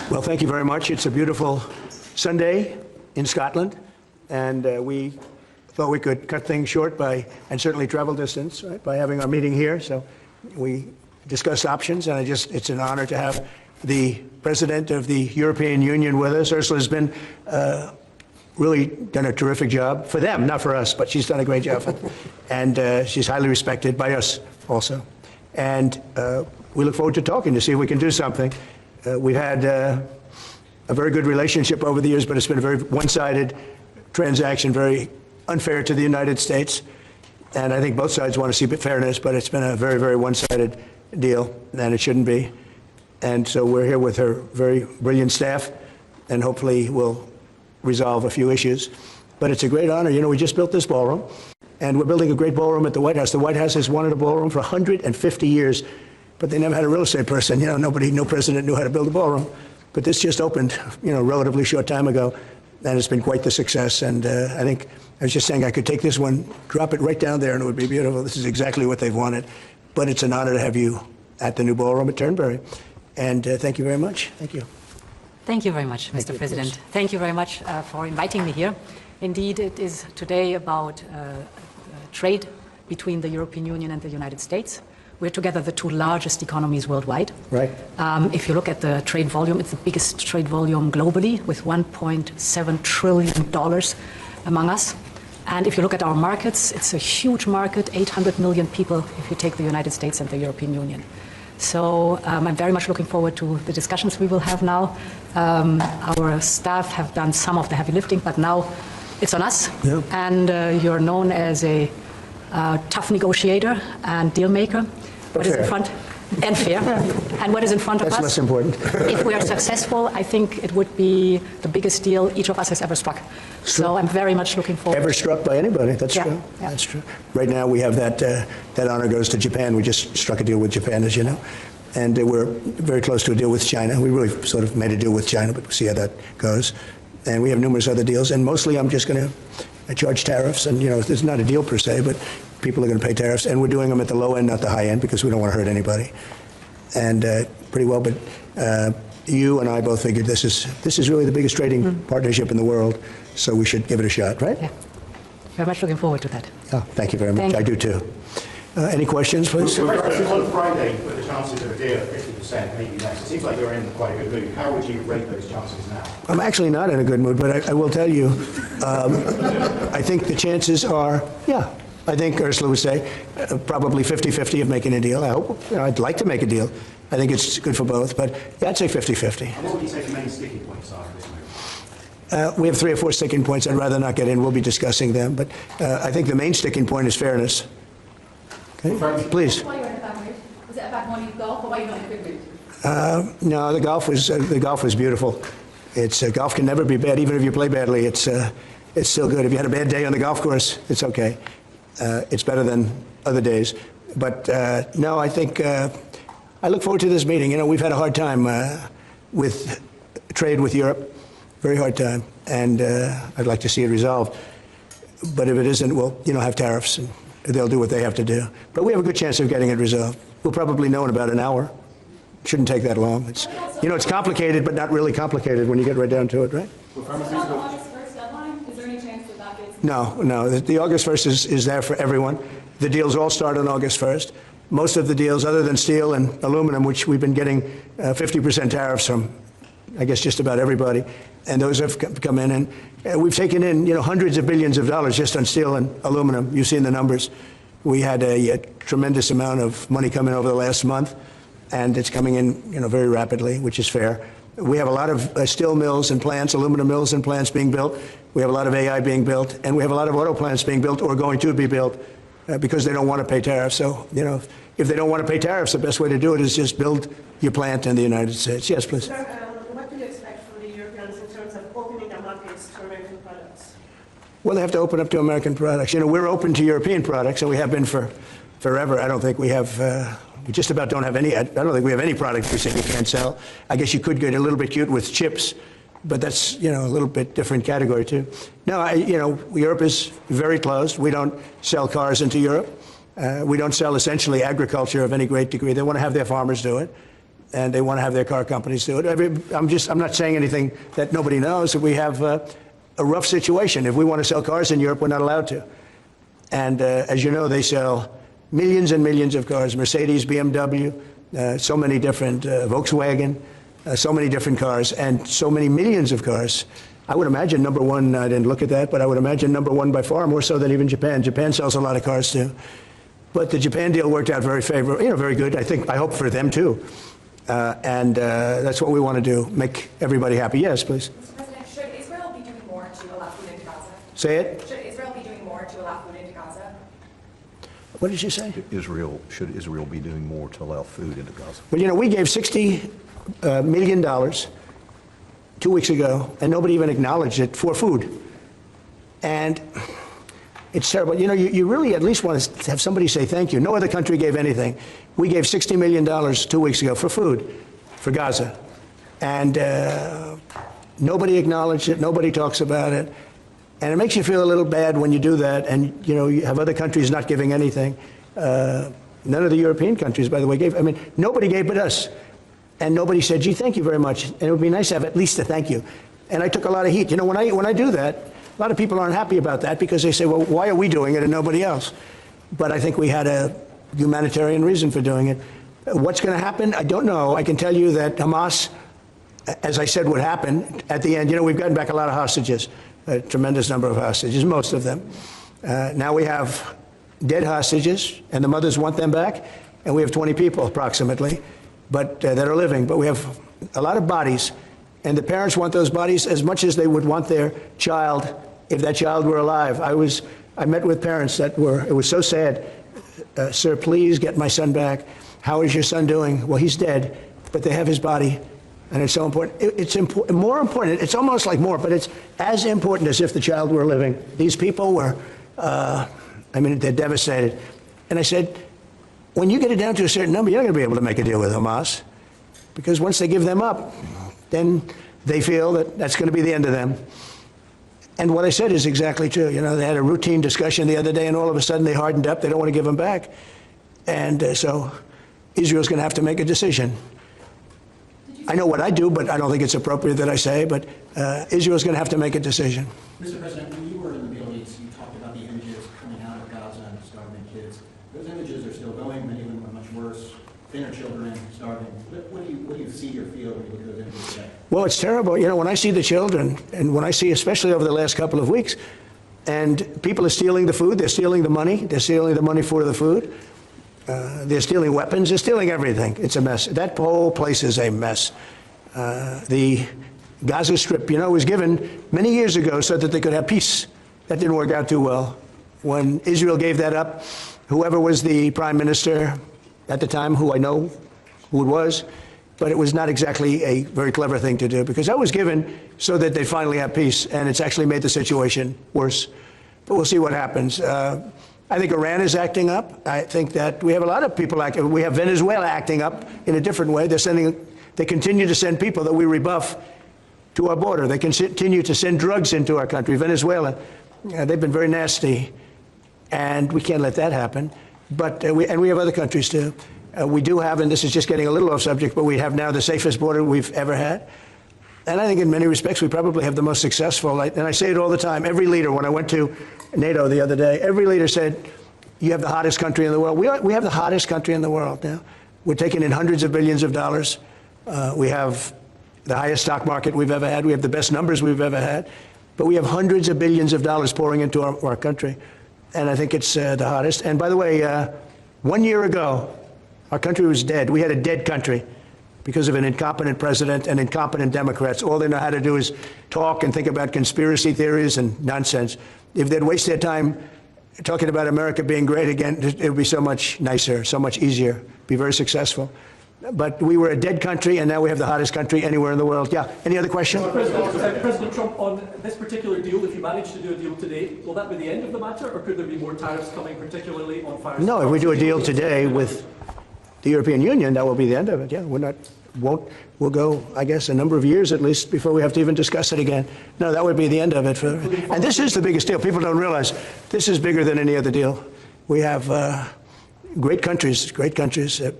Well, thank you very much. It's a beautiful Sunday in Scotland, and we thought we could cut things short and certainly travel distance, right, by having our meeting here. So we discussed options, and it's an honor to have the President of the European Union with us. Ursula's been really done a terrific job for them, not for us, but she's done a great job. And she's highly respected by us also. And we look forward to talking to see if we can do something. We've had a very good relationship over the years, but it's been a very one-sided transaction, very unfair to the United States. And I think both sides want to see fairness, but it's been a very, very one-sided deal, and it shouldn't be. And so we're here with her very brilliant staff, and hopefully we'll resolve a few issues. But it's a great honor. You know, we just built this ballroom, and we're building a great ballroom at the White House. The White House has wanted a ballroom for 150 years, but they never had a real estate person. You know, no president knew how to build a ballroom. But this just opened, you know, a relatively short time ago, and it's been quite the success. And I think, I was just saying I could take this one, drop it right down there, and it would be beautiful. This is exactly what they've wanted. But it's an honor to have you at the new ballroom at Turnberry. And thank you very much. Thank you. Thank you very much, Mr. President. Thank you very much for inviting me here. Indeed, it is today about trade between the European Union and the United States. We're together the two largest economies worldwide. Right. If you look at the trade volume, it's the biggest trade volume globally, with $1.7 trillion among us. And if you look at our markets, it's a huge market, 800 million people if you take the United States and the European Union. So I'm very much looking forward to the discussions we will have now. Our staff have done some of the heavy lifting, but now it's on us. Yeah. And you're known as a tough negotiator and deal maker. What is in front? And fair. And what is in front of us? That's less important. If we are successful, I think it would be the biggest deal each of us has ever struck. So I'm very much looking forward. Ever struck by anybody? That's true. Yeah. That's true. Right now we have that honor goes to Japan. We just struck a deal with Japan, as you know. And we're very close to a deal with China. We really sort of made a deal with China, but we'll see how that goes. And we have numerous other deals. And mostly I'm just going to charge tariffs. And, you know, it's not a deal per se, but people are going to pay tariffs. And we're doing them at the low end, not the high end, because we don't want to hurt anybody. And pretty well, but you and I both figured this is really the biggest trading partnership in the world, so we should give it a shot, right? Yeah. Very much looking forward to that. Oh, thank you very much. I do too. Any questions, please? On Friday, with the chances of a deal at 50%, maybe less, it seems like you're in quite a good mood. How would you rate those chances now? I'm actually not in a good mood, but I will tell you, I think the chances are, yeah. I think Ursula would say probably 50-50 of making a deal. I hope. You know, I'd like to make a deal. I think it's good for both, but yeah, I'd say 50-50. And what would you say the main sticking points are at this moment? We have 3 or 4 sticking points. I'd rather not get in. We'll be discussing them, but I think the main sticking point is fairness. Okay, please. Why you're in a bad mood? Was it a bad morning of golf, or why are you not in a good mood? No, the golf was beautiful. Golf can never be bad, even if you play badly. It's still good. If you had a bad day on the golf course, it's okay. It's better than other days. But no, I think I look forward to this meeting. You know, we've had a hard time with trade with Europe, very hard time, and I'd like to see it resolved. But if it isn't, we'll, you know, have tariffs, and they'll do what they have to do. But we have a good chance of getting it resolved. We'll probably know in about an hour. Shouldn't take that long. It's, you know, it's complicated, but not really complicated when you get right down to it, right? No, the August 1st is there for everyone. The deals all start on August 1st. Most of the deals, other than steel and aluminum, which we've been getting 50% tariffs from, I guess, just about everybody, and those have come in. And we've taken in, you know, hundreds of billions of dollars just on steel and aluminum. You've seen the numbers. We had a tremendous amount of money come in over the last month, and it's coming in, you know, very rapidly, which is fair. We have a lot of steel mills and plants, aluminum mills and plants being built. We have a lot of AI being built, and we have a lot of auto plants being built or going to be built because they don't want to pay tariffs. So, you know, if they don't want to pay tariffs, the best way to do it is just build your plant in the United States. Yes, please. Sir, what do you expect from the Europeans in terms of opening their markets to American products? Well, they have to open up to American products. You know, we're open to European products, and we have been for forever. I don't think we have, we just about don't have any, I don't think we have any product we say you can't sell. I guess you could get a little bit cute with chips, but that's, you know, a little bit different category too. No, you know, Europe is very closed. We don't sell cars into Europe. We don't sell essentially agriculture of any great degree. They want to have their farmers do it. and they want to have their car companies do it. I'm not saying anything that nobody knows. We have a rough situation. If we want to sell cars in Europe, we're not allowed to. And as you know, they sell millions and millions of cars, Mercedes, BMW, so many different, Volkswagen, so many different cars, and so many millions of cars. I would imagine number one, I didn't look at that, but I would imagine number one by far, more so than even Japan. Japan sells a lot of cars too. But the Japan deal worked out very favorable, very good. I hope for them too. And that's what we want to do, make everybody happy. Yes, please. Mr. President, should Israel be doing more to allow food into Gaza? Say it. Should Israel be doing more to allow food into Gaza? What did you say? Should Israel be doing more to allow food into Gaza? Well, we gave $60 million 2 weeks ago, and nobody even acknowledged it for food. And it's terrible. You really at least want to have somebody say thank you. No other country gave anything. We gave $60 million 2 weeks ago for food, for Gaza. And nobody acknowledged it. Nobody talks about it. And it makes you feel a little bad when you do that, and you have other countries not giving anything. None of the European countries, by the way, gave. Nobody gave but us. And nobody said, gee, thank you very much. And it would be nice to have at least a thank you. And I took a lot of heat. When I do that, a lot of people aren't happy about that because they say, well, why are we doing it and nobody else? But I think we had a humanitarian reason for doing it. What's going to happen? I don't know. I can tell you that Hamas, as I said, would happen at the end. We've gotten back a lot of hostages, a tremendous number of hostages, most of them. Now we have dead hostages, and the mothers want them back, and we have 20 people approximately, but that are living. But we have a lot of bodies, and the parents want those bodies as much as they would want their child if that child were alive. I met with parents that it was so sad. Sir, please get my son back. How is your son doing? Well, he's dead, but they have his body, and it's so important. It's more important. It's almost like more, but it's as important as if the child were living. These people were, they're devastated. And I said, when you get it down to a certain number, you're not going to be able to make a deal with Hamas, because once they give them up, then they feel that that's going to be the end of them. And what I said is exactly true. They had a routine discussion the other day, and all of a sudden they hardened up. They don't want to give them back. And so Israel's going to have to make a decision. I know what I do, but I don't think it's appropriate that I say, but Israel's going to have to make a decision. Mr. President, when you were in the Middle East, you talked about the images coming out of Gaza and starving kids. Those images are still going. Many of them are much worse. Thinner children starving. What do you see or feel when you look at those images today? Well, it's terrible. When I see the children, and when I see, especially over the last couple of weeks, and people are stealing the food, they're stealing the money, for the food, they're stealing weapons, they're stealing everything. It's a mess. That whole place is a mess. The Gaza Strip, was given many years ago so that they could have peace. That didn't work out too well. When Israel gave that up, whoever was the prime minister at the time, who I know who it was, but it was not exactly a very clever thing to do, because that was given so that they finally have peace, and it's actually made the situation worse. But we'll see what happens. I think Iran is acting up. I think that we have a lot of people acting. We have Venezuela acting up in a different way. They continue to send people that we rebuff to our border. They continue to send drugs into our country. Venezuela, they've been very nasty, and we can't let that happen. But we have other countries too. We do have, and this is just getting a little off subject, but we have now the safest border we've ever had. And I think in many respects we probably have the most successful. And I say it all the time. Every leader, when I went to NATO the other day, every leader said, you have the hottest country in the world. We have the hottest country in the world now. We're taking in hundreds of billions of dollars. We have the highest stock market we've ever had. We have the best numbers we've ever had. But we have hundreds of billions of dollars pouring into our country. And I think it's the hottest. And by the way, 1 year ago, our country was dead. We had a dead country because of an incompetent president and incompetent Democrats. All they know how to do is talk and think about conspiracy theories and nonsense. If they'd waste their time talking about America being great again, it would be so much nicer, so much easier, be very successful. But we were a dead country, and now we have the hottest country anywhere in the world. Yeah, any other question? President Trump, on this particular deal, if you manage to do a deal today, will that be the end of the matter, or could there be more tariffs coming, particularly on fire? No, if we do a deal today with the European Union, that will be the end of it. Yeah, we'll go, I guess, a number of years at least before we have to even discuss it again. No, that would be the end of it. And this is the biggest deal. People don't realize this is bigger than any other deal. We have great countries that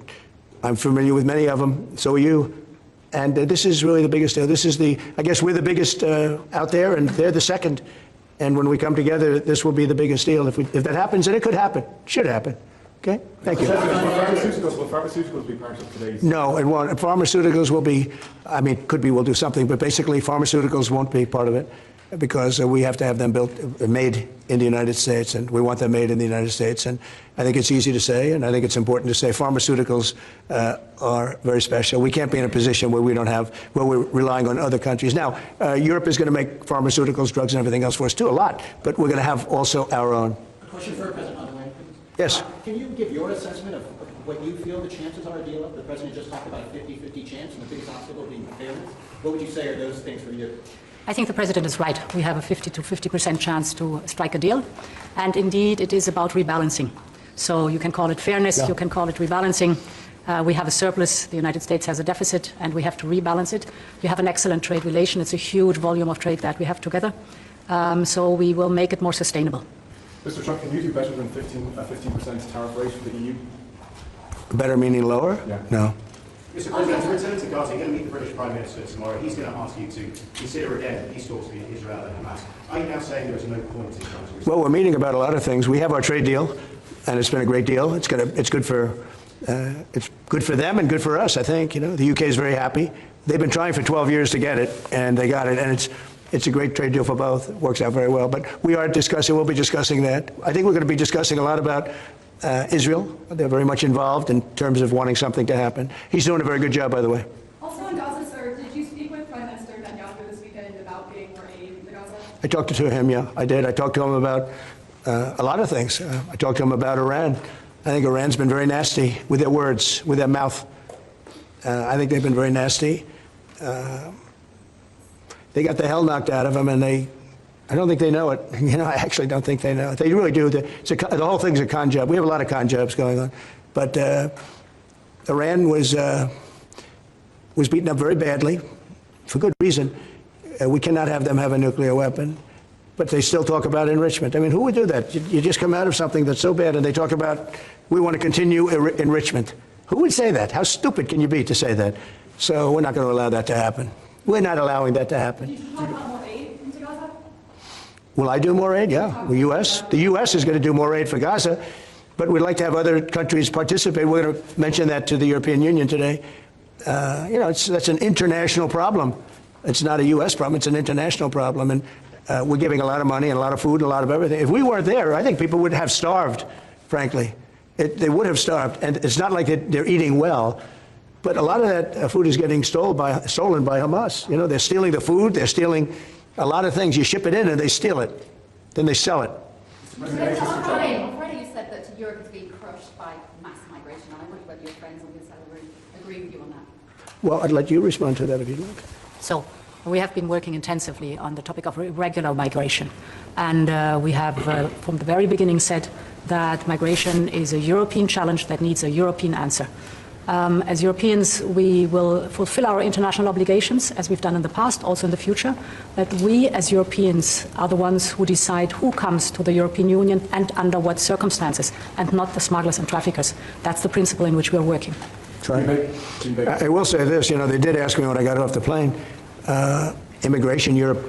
I'm familiar with many of them. So are you. And this is really the biggest deal. This is I guess we're the biggest out there, and they're the second. And when we come together, this will be the biggest deal. If that happens, and it could happen, should happen. Okay? Thank you. Will pharmaceuticals be part of today's? No, it won't. Pharmaceuticals will be, I mean, could be, we'll do something, but basically pharmaceuticals won't be part of it because we have to have them made in the United States, and we want them made in the United States. And I think it's easy to say, and I think it's important to say pharmaceuticals are very special. We can't be in a position where we're relying on other countries. Now, Europe is going to make pharmaceuticals, drugs, and everything else for us too, a lot, but we're going to have also our own. A question for President Donal. Yes. Can you give your assessment of what you feel the chances are to deal with? The President just talked about a 50-50 chance, and the biggest obstacle being fairness. What would you say are those things for you? I think the President is right. We have a 50 to 50% chance to strike a deal. And indeed, it is about rebalancing. So you can call it fairness, you can call it rebalancing. We have a surplus, the United States has a deficit, and we have to rebalance it. We have an excellent trade relation. It's a huge volume of trade that we have together. So we will make it more sustainable. Mr. Trump, can you do better than 15% tariff rate for the EU? Better meaning lower? Yeah. No. Mr. President, to return to Gaza, you're going to meet the British Prime Minister tomorrow. He's going to ask you to consider again peace talks between Israel and Hamas. Are you now saying there is no point in trying to resolve? Well, we're meeting about a lot of things. We have our trade deal, and it's been a great deal. It's good for them and good for us, I think. You know, the UK is very happy. They've been trying for 12 years to get it, and they got it, and it's a great trade deal for both. It works out very well. But we'll be discussing that. I think we're going to be discussing a lot about Israel. They're very much involved in terms of wanting something to happen. He's doing a very good job, by the way. Also in Gaza, sir, did you speak with Prime Minister Netanyahu this weekend about getting more aid to Gaza? I talked to him, yeah, I did. I talked to him about a lot of things. I talked to him about Iran. I think Iran's been very nasty with their words, with their mouth. I think they've been very nasty. They got the hell knocked out of them, and I don't think they know it. You know, I actually don't think they know it. They really do. The whole thing's a con job. We have a lot of con jobs going on. But Iran was beaten up very badly, for good reason. We cannot have them have a nuclear weapon. But they still talk about enrichment. I mean, who would do that? You just come out of something that's so bad, and they talk about, we want to continue enrichment. Who would say that? How stupid can you be to say that? So we're not going to allow that to happen. We're not allowing that to happen. Did you talk about more aid into Gaza? Will I do more aid? Yeah. The U.S. is going to do more aid for Gaza, but we'd like to have other countries participate. We're going to mention that to the European Union today. You know, that's an international problem. It's not a U.S. problem. It's an international problem, and we're giving a lot of money and a lot of food and a lot of everything. If we weren't there, I think people would have starved, frankly. They would have starved, and it's not like they're eating well. But a lot of that food is getting stolen by Hamas. You know, they're stealing the food. They're stealing a lot of things. You ship it in and they steal it. Then they sell it. On Friday you said that Europe is being crushed by mass migration, and I wonder whether your friends on this side agree with you on that. Well, I'd let you respond to that if you'd like. So we have been working intensively on the topic of irregular migration. And we have, from the very beginning, said that migration is a European challenge that needs a European answer. As Europeans, we will fulfill our international obligations, as we've done in the past, also in the future, that we as Europeans are the ones who decide who comes to the European Union and under what circumstances, and not the smugglers and traffickers. That's the principle in which we're working. I will say this, you know, they did ask me when I got off the plane, immigration, Europe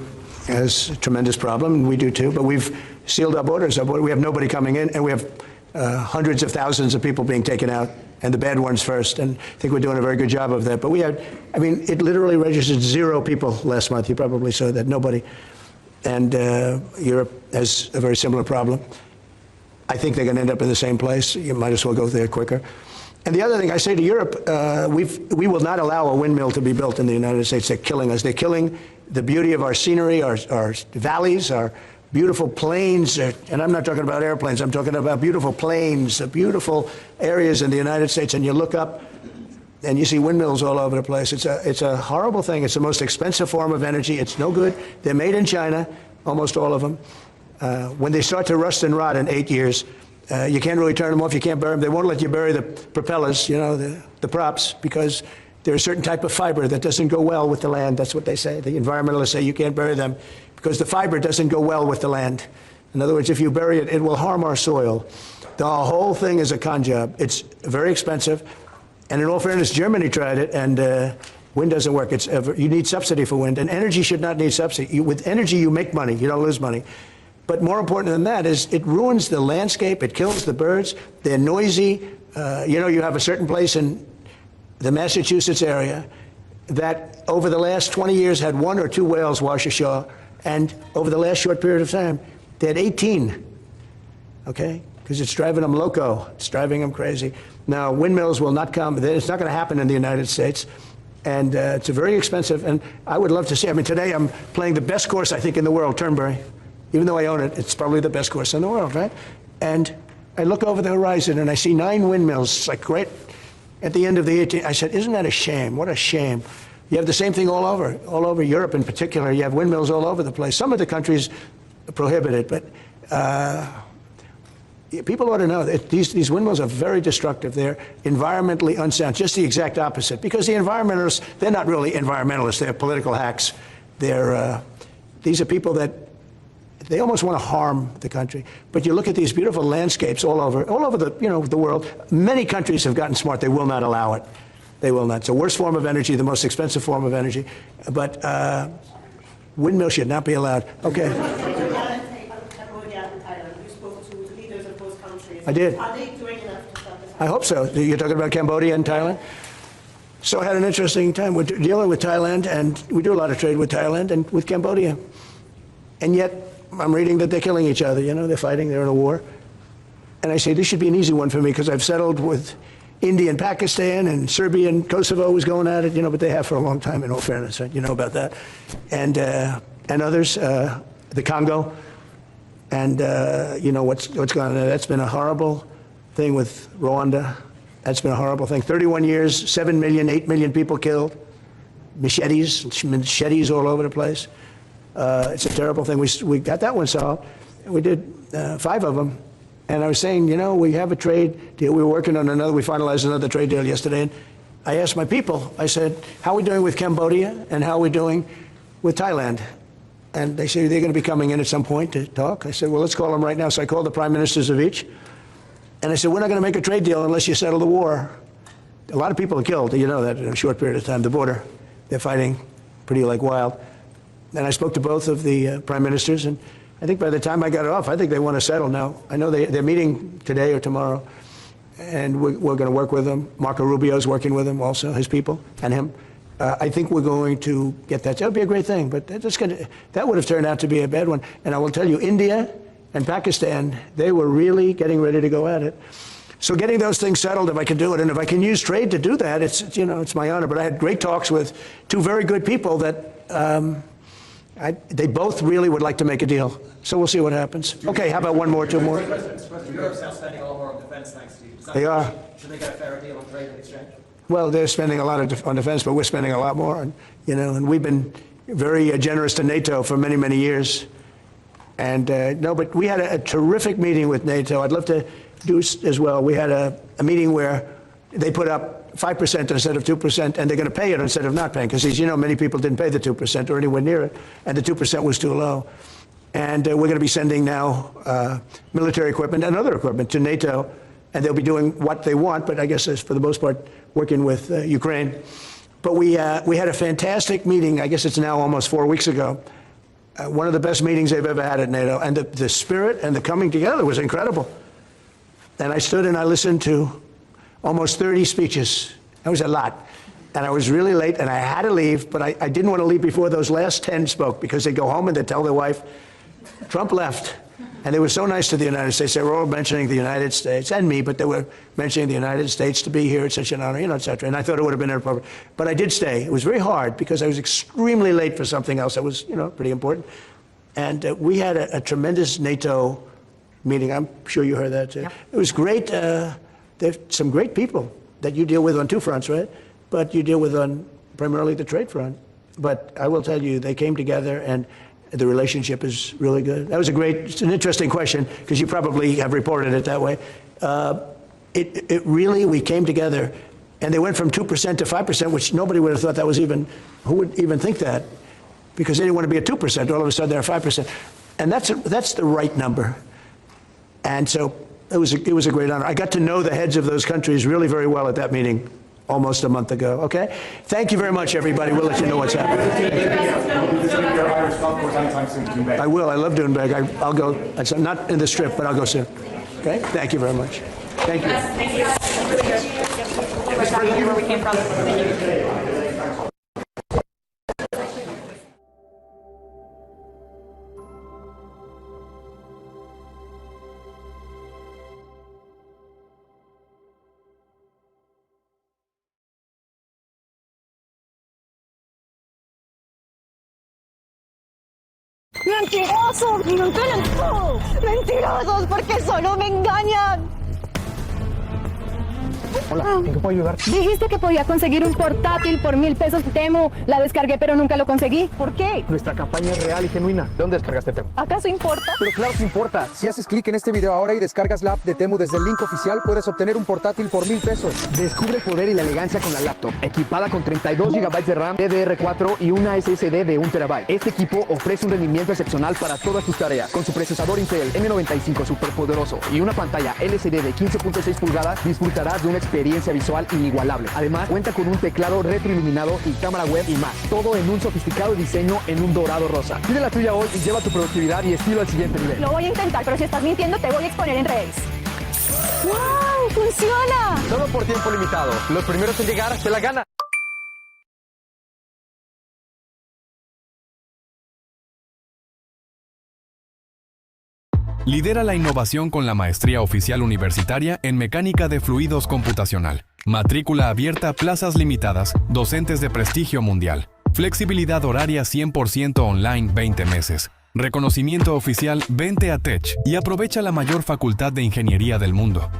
has a tremendous problem, and we do too, but we've sealed our borders. We have nobody coming in, and we have hundreds of thousands of people being taken out, and the bad ones first, and I think we're doing a very good job of that. But we had, I mean, it literally registered 0 people last month. You probably saw that, nobody. And Europe has a very similar problem. I think they're going to end up in the same place. You might as well go there quicker. And the other thing I say to Europe, we will not allow a windmill to be built in the United States. They're killing us. They're killing the beauty of our scenery, our valleys, our beautiful plains, and I'm not talking about airplanes, I'm talking about beautiful plains, beautiful areas in the United States, and you look up and you see windmills all over the place. It's a horrible thing. It's the most expensive form of energy. It's no good. They're made in China, almost all of them. When they start to rust and rot in 8 years, you can't really turn them off, you can't bury them. They won't let you bury the propellers, you know, the props, because there's a certain type of fiber that doesn't go well with the land. That's what they say. The environmentalists say you can't bury them because the fiber doesn't go well with the land. In other words, if you bury it, it will harm our soil. The whole thing is a con job. It's very expensive. And in all fairness, Germany tried it, and wind doesn't work. You need subsidy for wind, and energy should not need subsidy. With energy, you make money. You don't lose money. But more important than that is it ruins the landscape. It kills the birds. They're noisy. You have a certain place in the Massachusetts area that over the last 20 years had 1 or 2 whales wash ashore, and over the last short period of time, they had 18, okay? Because it's driving them loco. It's driving them crazy. Now, windmills will not come. It's not going to happen in the United States, and it's very expensive, and I would love to see. I mean, today I'm playing the best course, I think, in the world, Turnberry. Even though I own it, it's probably the best course in the world, right? And I look over the horizon, and I see 9 windmills. It's like right at the end of the 18th. I said, isn't that a shame? What a shame. You have the same thing all over Europe in particular. You have windmills all over the place. Some of the countries prohibit it, but people ought to know that these windmills are very destructive. They're environmentally unsound, just the exact opposite. Because the environmentalists, they're not really environmentalists. They're political hacks. These are people that they almost want to harm the country. But you look at these beautiful landscapes all over the world. Many countries have gotten smart. They will not allow it. They will not. It's the worst form of energy, the most expensive form of energy. But windmills should not be allowed. Okay. Cambodia and Thailand. You spoke to the leaders of both countries. I did. Are they doing enough to stop this? I hope so. You're talking about Cambodia and Thailand? So I had an interesting time. We're dealing with Thailand, and we do a lot of trade with Thailand and with Cambodia. And yet, I'm reading that they're killing each other. They're fighting. They're in a war. And I say, this should be an easy one for me because I've settled with India and Pakistan, and Serbia and Kosovo was going at it, but they have for a long time, in all fairness. You know about that. And others, the Congo, and what's going on there. That's been a horrible thing with Rwanda. That's been a horrible thing. 31 years, 7 million, 8 million people killed. Machetes all over the place. It's a terrible thing. We got that one solved. We did 5 of them. And I was saying, we have a trade deal. We were working on another. We finalized another trade deal yesterday. And I asked my people, I said, how are we doing with Cambodia and how are we doing with Thailand? And they said, they're going to be coming in at some point to talk. I said, well, let's call them right now. So I called the prime ministers of each. And I said, we're not going to make a trade deal unless you settle the war. A lot of people are killed, that in a short period of time. The border, they're fighting pretty like wild. And I spoke to both of the prime ministers, and I think by the time I got it off, I think they want to settle now. I know they're meeting today or tomorrow, and we're going to work with them. Marco Rubio's working with them also, his people, and him. I think we're going to get that. That would be a great thing, but that would have turned out to be a bad one. And I will tell you, India and Pakistan, they were really getting ready to go at it. So getting those things settled, if I can do it, and if I can use trade to do that, it's my honor. But I had great talks with 2 very good people that they both really would like to make a deal. So we'll see what happens. Okay, how about 1 more, 2 more? Europe's now spending a lot more on defence, thanks to you. They are. Should they get a fairer deal on trade and exchange? Well, they're spending a lot on defense, but we're spending a lot more. And we've been very generous to NATO for many, many years. And but we had a terrific meeting with NATO. I'd love to do as well. We had a meeting where they put up 5% instead of 2%, and they're going to pay it instead of not paying. Because, as you know, many people didn't pay the 2% or anywhere near it, and the 2% was too low. And we're going to be sending now military equipment and other equipment to NATO, and they'll be doing what they want, but I guess for the most part, working with Ukraine. But we had a fantastic meeting. I guess it's now almost 4 weeks ago. One of the best meetings they've ever had at NATO, and the spirit and the coming together was incredible. And I stood and I listened to almost 30 speeches. That was a lot. And I was really late, and I had to leave, but I didn't want to leave before those last 10 spoke, because they'd go home and they'd tell their wife, Trump left. And they were so nice to the United States. They were all mentioning the United States, and me, but they were mentioning the United States to be here. It's such an honor, et cetera. And I thought it would have been inappropriate. But I did stay. It was very hard, because I was extremely late for something else that was, pretty important. And we had a tremendous NATO meeting. I'm sure you heard that too. Yep. It was great. There's some great people that you deal with on 2 fronts, right? But you deal with on primarily the trade front. But I will tell you, they came together, and the relationship is really good. That was it's an interesting question, because you probably have reported it that way. It really, we came together, and they went from 2% to 5%, which nobody would have thought that was even, who would even think that? Because they didn't want to be at 2%, all of a sudden they're 5%. And that's the right number. And so it was a great honor. I got to know the heads of those countries really very well at that meeting. almost a month ago, okay? Thank you very much, everybody. We'll let you know what's happening. I will. I love Doonbeg. I'll go. It's not in the Strip, but I'll go soon. Okay? Thank you very much. Thank you. Where we came from. ¡Mentirosos! ¡Me engañan todo! ¡Mentirosos! ¡Porque solo me engañan! Hola, ¿en qué puedo ayudar? Dijiste que podía conseguir un portátil por 1,000 pesos Temu. La descargué, pero nunca lo conseguí. ¿Por qué? Nuestra campaña es real y genuina. ¿Dónde descargaste Temu? ¿Acaso importa? Pero claro que importa. Si haces clic en este video ahora y descargas la app de Temu desde el link oficial, puedes obtener un portátil por 1,000 pesos. Descubre el poder y la elegancia con la laptop. Equipada con 32 GB de RAM, DDR4 y una SSD de 1 TB. Este equipo ofrece un rendimiento excepcional para todas tus tareas. Con su procesador Intel M95 superpoderoso y una pantalla LCD de 15.6 pulgadas, disfrutarás de una experiencia visual inigualable. Además, cuenta con un teclado retroiluminado y cámara web y más. Todo en un sofisticado diseño en un dorado rosa. Pide la tuya hoy y lleva tu productividad y estilo al siguiente nivel. Lo voy a intentar, pero si estás mintiendo te voy a exponer en redes. ¡Wow! ¡Funciona! Solo por tiempo limitado. Los primeros en llegar se la gana. Lidera la innovación con la maestría oficial universitaria en mecánica de fluidos computacional. Matrícula abierta, plazas limitadas, docentes de prestigio mundial. Flexibilidad horaria 100% online 20 meses. Reconocimiento oficial, vente a Tech y aprovecha la mayor facultad de ingeniería del mundo.